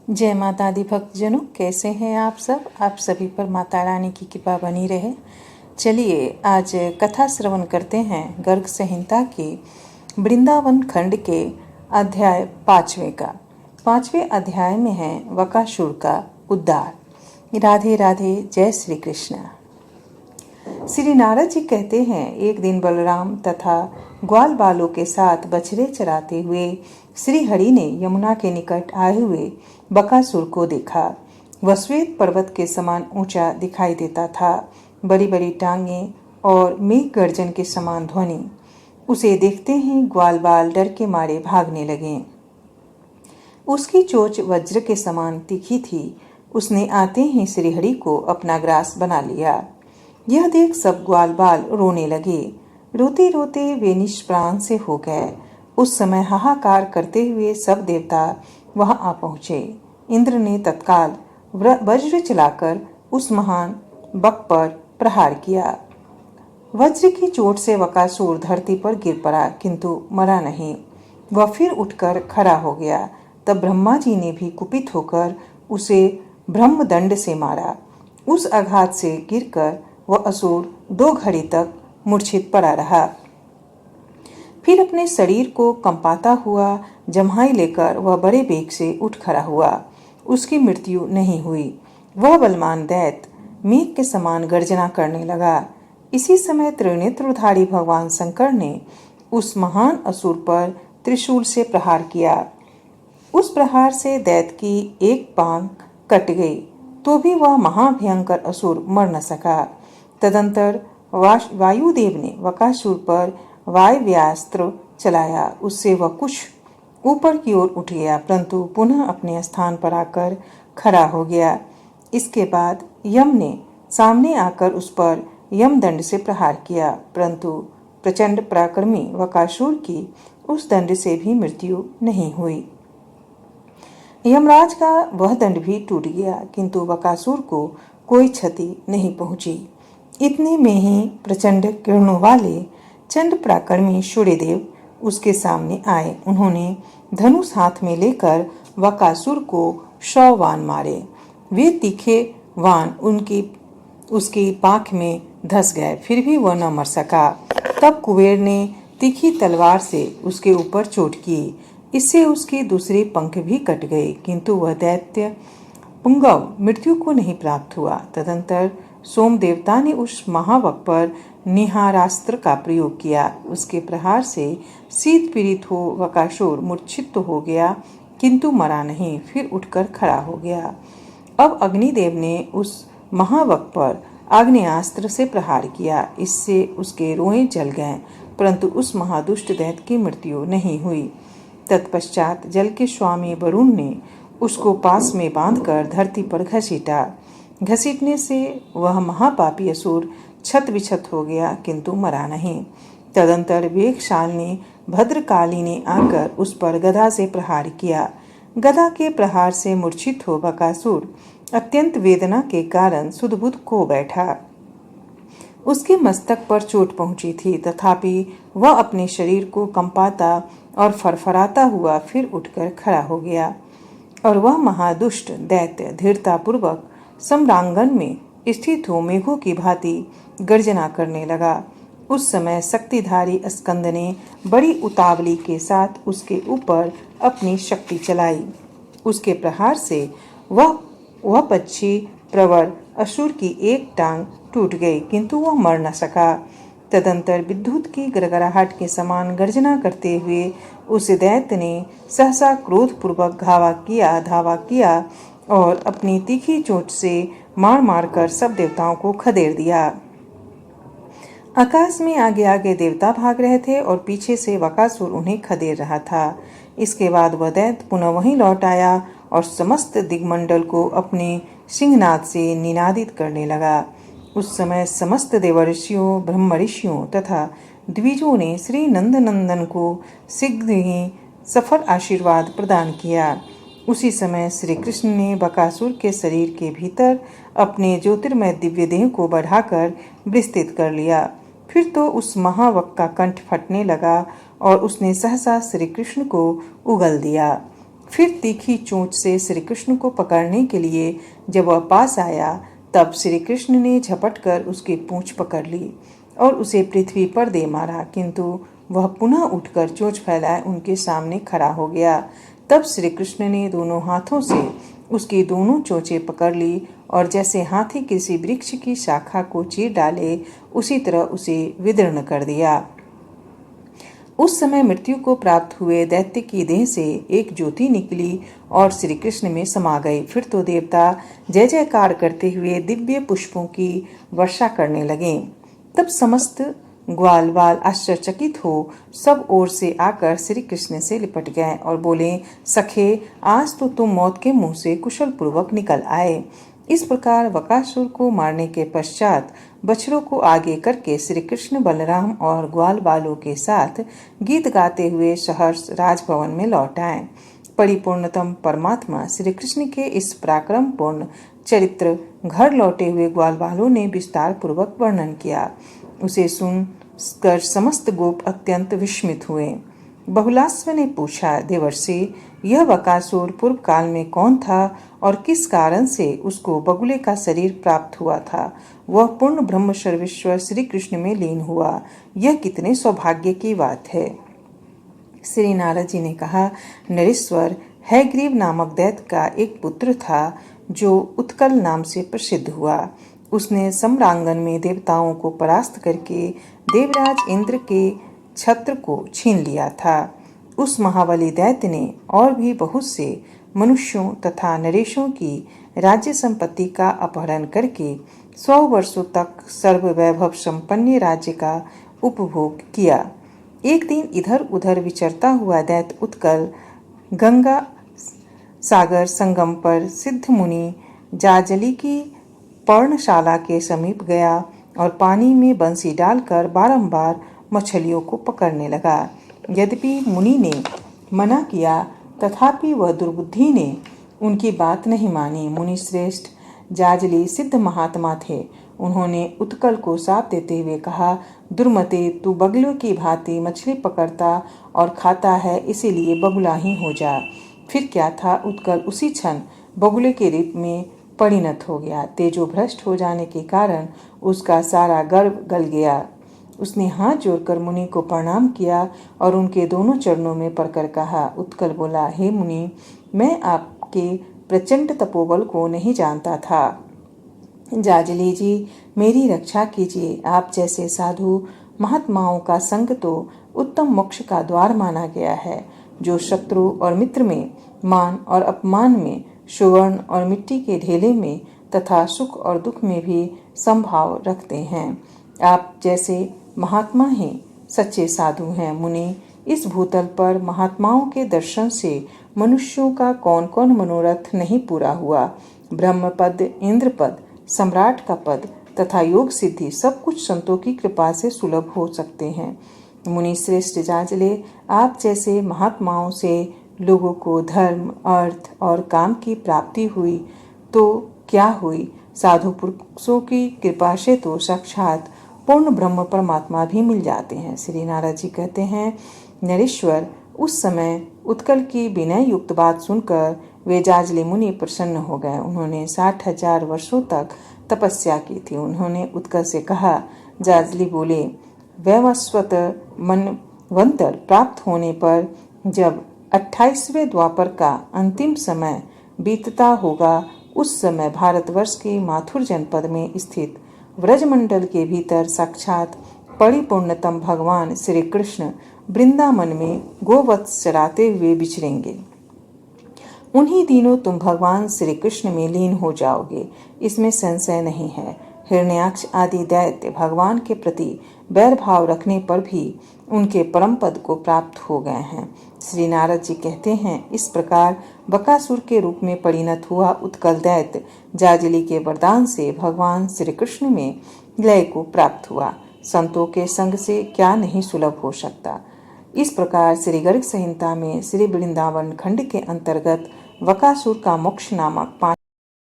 जय माता दी भक्तजनों, कैसे हैं आप सब। आप सभी पर माता रानी की कृपा बनी रहे। चलिए आज कथा श्रवण करते हैं गर्ग संहिता के वृंदावन खंड के अध्याय 5वें का। 5वें अध्याय में है बकासुर का उद्धार। राधे राधे, जय श्री कृष्ण। श्री नारद जी कहते हैं, एक दिन बलराम तथा ग्वाल बालों के साथ बछड़े चराते हुए श्री हरि ने यमुना के निकट आए हुए बकासुर को देखा। वह श्वेत पर्वत के समान ऊंचा दिखाई देता था, बड़ी बड़ी टांगें और मेघ गर्जन के समान ध्वनि। उसे देखते ही ग्वाल बाल डर के मारे भागने लगे। उसकी चोंच वज्र के समान तीखी थी। उसने आते ही श्रीहरि को अपना ग्रास बना लिया। यह देख सब ग्वाल बाल रोने लगे। रोते रोते वे निष्प्राण से हो गए। उस समय हाहाकार करते हुए सब देवता वहां आ पहुंचे। इंद्र ने तत्काल वज्र चलाकर उस महान बक पर प्रहार किया। वज्र की चोट से बकासुर धरती पर गिर पड़ा, किंतु मरा नहीं। वह फिर उठकर खड़ा हो गया। तब ब्रह्मा जी ने भी कुपित होकर उसे ब्रह्मदंड से मारा। उस आघात से गिरकर वह असुर 2 घड़ी तक मूर्छित पड़ा रहा। फिर अपने शरीर को कंपाता हुआ जम्हाई लेकर वह बड़े वेग से उठ खड़ा हुआ। उसकी मृत्यु नहीं हुई। वह बलवान दैत्य मेघ के समान गर्जना करने लगा। इसी समय त्रिनेत्रधारी भगवान शंकर ने उस महान असुर पर त्रिशूल से प्रहार किया। उस प्रहार से दैत्य की एक पांव कट गई, तो भी वह महाभयंकर असुर मर न सका। तदंतर वायुदेव ने बकासुर पर वायव्यास्त्र चलाया। उससे वह कुछ ऊपर की ओर उठ गया, परंतु पुनः अपने स्थान पर आकर खड़ा हो गया। इसके बाद यम ने सामने आकर उस पर यमदंड से प्रहार किया, परंतु प्रचंड पराक्रमी बकासुर की उस दंड से भी मृत्यु नहीं हुई। यमराज का वह दंड भी टूट गया, किंतु बकासुर को कोई क्षति नहीं पहुंची। इतने में ही प्रचंड किरणों वाले चंड पराक्रमी सूर्यदेव उसके सामने आए। उन्होंने धनुष हाथ में लेकर बकासुर को 100 वाण मारे। वे तीखे वाण उसकी पाख में धंस गए, फिर भी वह न मर सका। तब कुबेर ने तीखी तलवार से उसके ऊपर चोट की। इससे उसके दूसरे पंख भी कट गए, किंतु वह दैत्य पुंगव मृत्यु को नहीं प्राप्त हुआ। तदंतर सोम देवता ने उस महावक पर निहारास्त्र का प्रयोग किया। उसके प्रहार से शीत पीड़ित हो बकासुर मूर्छित तो हो गया, किंतु मरा नहीं, फिर उठकर खड़ा हो गया। अब अग्निदेव ने उस महावक पर आग्नेयास्त्र से प्रहार किया। इससे उसके रोए जल गए, परंतु उस महादुष्ट दैत्य की मृत्यु नहीं हुई। तत्पश्चात जल के स्वामी वरुण ने उसको पास में बांधकर धरती पर घसीटा। घसीटने से वह महापापी असुर छत विछत हो गया, किंतु मरा नहीं। तदंतर वेगशालिनी भद्रकाली ने आकर उस पर गदा से प्रहार किया। गदा के प्रहार से मूर्छित हो बकासुर अत्यंत वेदना के कारण सुधबुध खो बैठा। उसके मस्तक पर चोट पहुंची थी, तथापि वह अपने शरीर को कंपाता और फरफराता हुआ फिर उठकर खड़ा हो गया। और वह महादुष्ट दैत्य धीरतापूर्वक सम्रांगण में स्थित हो मेघों की भांति गर्जना करने लगा। उस समय शक्तिधारी स्कंद ने बड़ी उतावली के साथ उसके ऊपर अपनी शक्ति चलाई। उसके प्रहार से वह पक्षी प्रवर असुर की एक टांग टूट गई, किंतु वह मर न सका। तदंतर विद्युत की गड़गड़ाहट के समान गर्जना करते हुए उस दैत्य ने सहसा क्रोधपूर्वक धावा किया और अपनी तीखी चोट से मार मारकर सब देवताओं को खदेड़ दिया। आकाश में आगे आगे देवता भाग रहे थे और पीछे से बकासुर उन्हें खदेड़ रहा था। इसके बाद वह दैत्य पुनः वहीं लौट आया और समस्त दिग्मंडल को अपने सिंहनाद से निनादित करने लगा। उस समय समस्त देवर्षियों, ब्रह्म ऋषियों तथा द्विजों ने श्री नंदनंदन को शीघ्र ही सफल आशीर्वाद प्रदान किया। उसी समय श्री कृष्ण ने बकासुर के शरीर के भीतर अपने ज्योतिर्मय दिव्य देह को बढ़ाकर विस्तृत कर लिया। फिर तो उस महावक का कंठ फटने लगा और उसने सहसा श्री कृष्ण को उगल दिया। फिर तीखी चोंच से श्री कृष्ण को पकड़ने के लिए जब वह पास आया, तब श्री कृष्ण ने झपट कर उसकी पूंछ पकड़ ली और उसे पृथ्वी पर दे मारा, किंतु वह पुनः उठकर चोंच फैलाए उनके सामने खड़ा हो गया। तब श्री कृष्ण ने दोनों हाथों से उसकी दोनों चोंचें पकड़ ली और जैसे हाथी किसी वृक्ष की शाखा को चीर डाले, उसी तरह उसे विदीर्ण कर दिया। उस समय मृत्यु को प्राप्त हुए दैत्य की देह से एक ज्योति निकली और श्री कृष्ण में समा गई। फिर तो देवता जय जयकार करते हुए दिव्य पुष्पों की वर्षा करने लगे। तब समस्त ग्वाल बाल आश्चर्यचकित हो सब ओर से आकर श्री कृष्ण से लिपट गए और बोले, सखे, आज तो तुम मौत के मुंह से कुशल पूर्वक निकल आए। इस प्रकार बकासुर को मारने के पश्चात बछड़ों को आगे करके श्री कृष्ण बलराम और ग्वाल बालों के साथ गीत गाते हुए सहर्ष राजभवन में लौट आए। परिपूर्णतम परमात्मा श्री कृष्ण के इस पराक्रम पूर्ण चरित्र घर लौटे हुए ग्वाल बालों ने विस्तार पूर्वक वर्णन किया। उसे सुनकर समस्त गोप अत्यंत विस्मित हुए। बहुलास्व ने पूछा, देवर्षि, यह बकासुर पूर्व काल में कौन था और किस कारण से उसको बगुले का शरीर प्राप्त हुआ था? वह पूर्ण ब्रह्म सर्वेश्वर श्री कृष्ण में लीन हुआ। यह कितने सौभाग्य की बात है। श्री नारद जी ने कहा, नरेश्वर, हयग्रीव नामक दैत्य का एक पुत्र था जो उत्कल नाम से प्रसिद्ध हुआ। उसने सम्रांगन में देवताओं को परास्त करके देवराज इंद्र के छत्र को छीन लिया था। उस महाबली दैत्य ने और भी बहुत से मनुष्यों तथा नरेशों की राज्य संपत्ति का अपहरण करके 100 वर्षों तक सर्व वैभव संपन्न राज्य का उपभोग किया। एक दिन इधर उधर विचरता हुआ दैत्य उत्कल गंगा सागर संगम पर सिद्ध मुनि जाजली की पर्णशाला के समीप गया और पानी में बंसी डालकर बारंबार मछलियों को पकड़ने लगा। यद्यपि मुनि ने मना किया, तथापि वह दुर्बुद्धि ने उनकी बात नहीं मानी। मुनि श्रेष्ठ जाजली सिद्ध महात्मा थे। उन्होंने उत्कल को शाप देते हुए कहा, दुर्मते, तू बगुलों की भांति मछली पकड़ता और खाता है, इसीलिए बगुला ही हो जा। फिर क्या था, उत्कल उसी क्षण बगुले के रूप में परिणत हो गया। तेजो भ्रष्ट हो जाने के कारण उसका सारा गर्व गल गया। उसने हाथ जोड़कर मुनि को प्रणाम किया और उनके दोनों चरणों में पड़कर कहा। उत्कल बोला, हे मुनि, मैं आपके प्रचंड तपोबल को नहीं जानता था। जाजली जी, मेरी रक्षा कीजिए। आप जैसे साधु महात्माओं का संग तो उत्तम मोक्ष का द्वार माना गया है। जो शत्रु और मित्र में, मान और अपमान में, सुवर्ण और मिट्टी के ढेले में तथा सुख और दुख में भी संभाव रखते हैं। आप जैसे महात्मा ही सच्चे साधु हैं। मुनि, इस भूतल पर महात्माओं के दर्शन से मनुष्यों का कौन कौन मनोरथ नहीं पूरा हुआ। ब्रह्म पद, इंद्र पद, सम्राट का पद तथा योग सिद्धि सब कुछ संतों की कृपा से सुलभ हो सकते हैं। मुनि श्रेष्ठ जाजले, आप जैसे महात्माओं से लोगों को धर्म, अर्थ और काम की प्राप्ति हुई तो क्या हुई, साधु पुरुषों की कृपा से तो साक्षात पूर्ण ब्रह्म परमात्मा भी मिल जाते हैं। श्री नारद जी कहते हैं, नरेश्वर, उस समय उत्कल की विनय युक्त बात सुनकर वे जाजली मुनि प्रसन्न हो गए। उन्होंने 60,000 वर्षों तक तपस्या की थी। उन्होंने उत्कल से कहा। जाजली बोले, वैवस्वत मनवंतर प्राप्त होने पर जब 28वें द्वापर का अंतिम समय बीतता होगा, उस समय भारतवर्ष के माथुर जनपद में स्थित व्रजमंडल के भीतर साक्षात परिपूर्णतम भगवान श्री कृष्ण वृंदावन में गोवत्स चराते हुए विचरेंगे। उन्हीं दिनों तुम भगवान श्री कृष्ण में लीन हो जाओगे, इसमें संशय नहीं है। हिरण्याक्ष आदि दैत्य भगवान के प्रति बैर भाव रखने पर भी उनके परम पद को प्राप्त हो गए हैं। श्री नारद जी कहते हैं, इस प्रकार बकासुर के रूप में परिणत हुआ उत्कल दैत्य जाजली के वरदान से भगवान श्री कृष्ण में लय को प्राप्त हुआ। संतों के संग से क्या नहीं सुलभ हो सकता। इस प्रकार श्री गर्ग संहिता में श्री वृंदावन खंड के अंतर्गत बकासुर का मोक्ष नामक